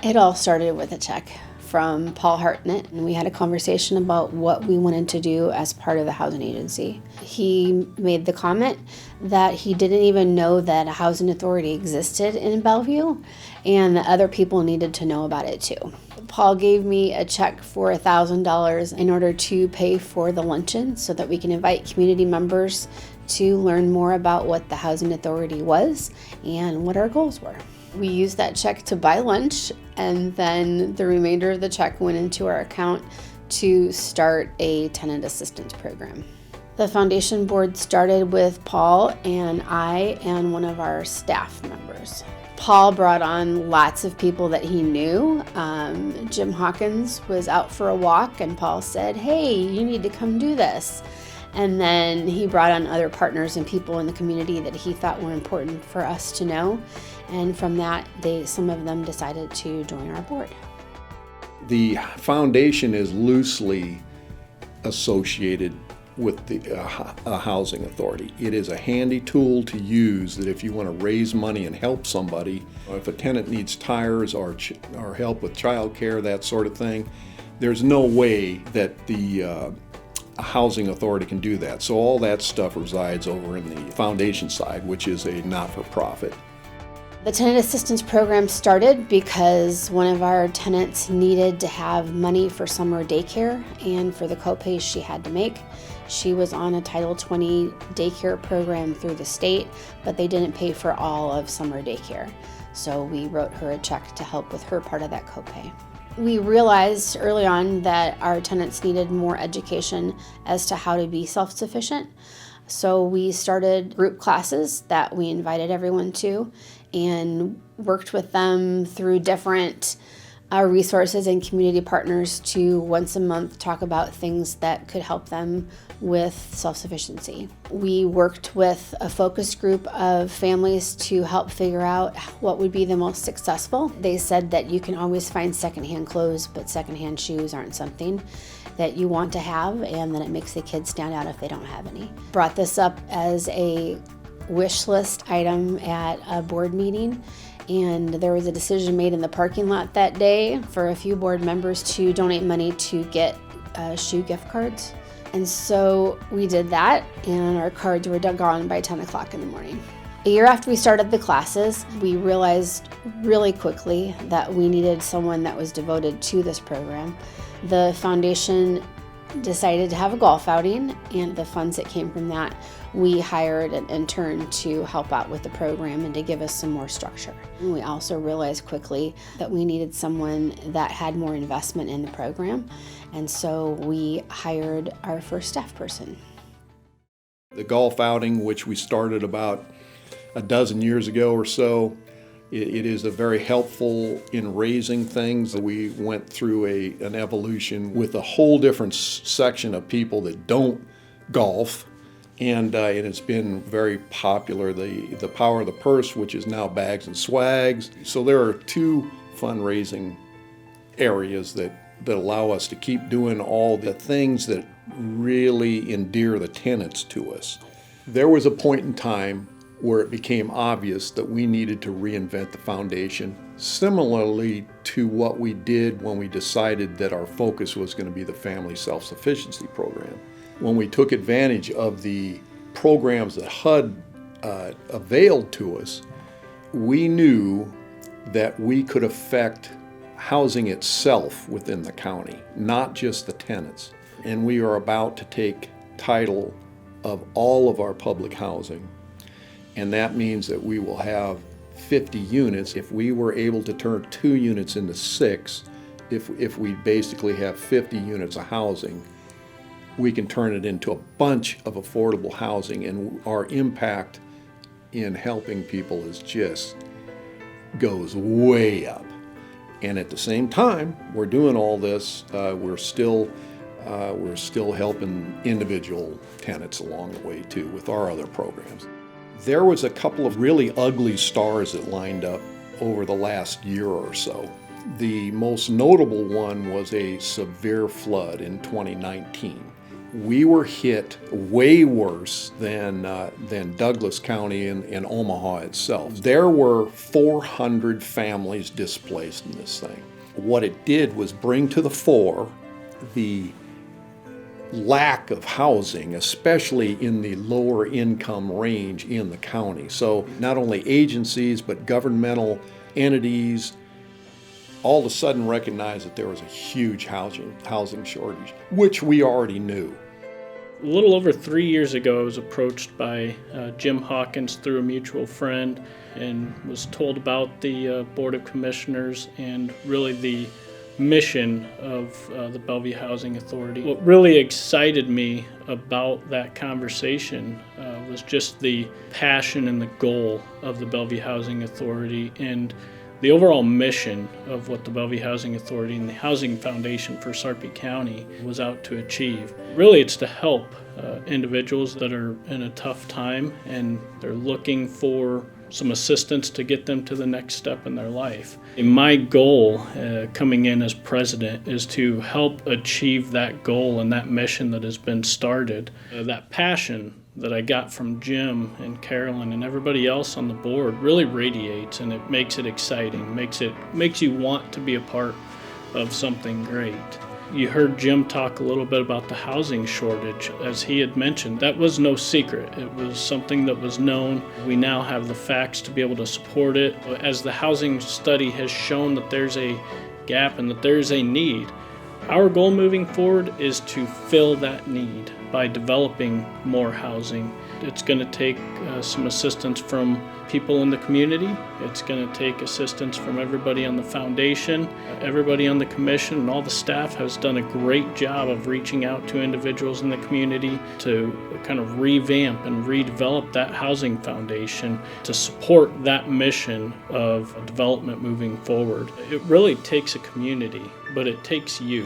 It all started with a check from Paul Hartnett, and we had a conversation about what we wanted to do as part of the housing agency. He made the comment that he didn't even know that a housing authority existed in Bellevue, and that other people needed to know about it too. Paul gave me a check for $1,000 in order to pay for the luncheon so that we can invite community members to learn more about what the housing authority was and what our goals were. We used that check to buy lunch, and then the remainder of the check went into our account to start a tenant assistance program. The foundation board started with Paul and I and one of our staff members. Paul brought on lots of people that he knew. Jim Hawkins was out for a walk, and Paul said, "Hey, you need to come do this." And then he brought on other partners and people in the community that he thought were important for us to know. And from that, some of them decided to join our board. The foundation is loosely associated with the housing authority. It is a handy tool to use that if you want to raise money and help somebody, if a tenant needs tires or help with childcare, that sort of thing, there's no way that the housing authority can do that. So all that stuff resides over in the foundation side, which is a not-for-profit. The tenant assistance program started because one of our tenants needed to have money for summer daycare and for the co-pays she had to make. She was on a Title 20 daycare program through the state, but they didn't pay for all of summer daycare. So we wrote her a check to help with her part of that copay. We realized early on that our tenants needed more education as to how to be self-sufficient. So we started group classes that we invited everyone to and worked with them through different resources and community partners to once a month talk about things that could help them with self-sufficiency. We worked with a focus group of families to help figure out what would be the most successful. They said that you can always find secondhand clothes, but secondhand shoes aren't something that you want to have, and then it makes the kids stand out if they don't have any. Brought this up as a wish list item at a board meeting, and there was a decision made in the parking lot that day for a few board members to donate money to get shoe gift cards. And so we did that, and our cards were gone by 10 o'clock in the morning. A year after we started the classes, we realized really quickly that we needed someone that was devoted to this program. The foundation decided to have a golf outing, and the funds that came from that, we hired an intern to help out with the program and to give us some more structure. And we also realized quickly that we needed someone that had more investment in the program, and so we hired our first staff person. The golf outing, which we started about a dozen years ago or so, it is a very helpful in raising things. We went through an evolution with a whole different section of people that don't golf, and it's been very popular. The Power of the Purse, which is now Bags and Swags. So there are two fundraising areas that allow us to keep doing all the things that really endear the tenants to us. There was a point in time where it became obvious that we needed to reinvent the foundation, similarly to what we did when we decided that our focus was going to be the Family Self-Sufficiency Program. When we took advantage of the programs that HUD availed to us, we knew that we could affect housing itself within the county, not just the tenants. And we are about to take title of all of our public housing. And that means that we will have 50 units. If we were able to turn 2 units into 6, if we basically have 50 units of housing, we can turn it into a bunch of affordable housing, and our impact in helping people goes way up. And at the same time, we're doing all this, we're still helping individual tenants along the way too with our other programs. There was a couple of really ugly stars that lined up over the last year or so. The most notable one was a severe flood in 2019. we were hit way worse than Douglas County and Omaha itself. There were 400 families displaced in this thing. What it did was bring to the fore the lack of housing, especially in the lower income range in the county. So not only agencies, but governmental entities all of a sudden recognized that there was a huge housing shortage, which we already knew. A little over 3 years ago, I was approached by Jim Hawkins through a mutual friend and was told about the Board of Commissioners and really the mission of the Bellevue Housing Authority. What really excited me about that conversation was just the passion and the goal of the Bellevue Housing Authority and the overall mission of what the Bellevue Housing Authority and the Housing Foundation for Sarpy County was out to achieve. Really, it's to help individuals that are in a tough time and they're looking for some assistance to get them to the next step in their life. And my goal coming in as president is to help achieve that goal and that mission that has been started. That passion that I got from Jim and Carolyn and everybody else on the board really radiates, and it makes it exciting, makes you want to be a part of something great. You heard Jim talk a little bit about the housing shortage. As he had mentioned, that was no secret. It was something that was known. We now have the facts to be able to support it. As the housing study has shown that there's a gap and that there's a need, our goal moving forward is to fill that need by developing more housing. It's going to take some assistance from people in the community. It's going to take assistance from everybody on the foundation. Everybody on the commission and all the staff has done a great job of reaching out to individuals in the community to kind of revamp and redevelop that housing foundation to support that mission of development moving forward. It really takes a community, but it takes you.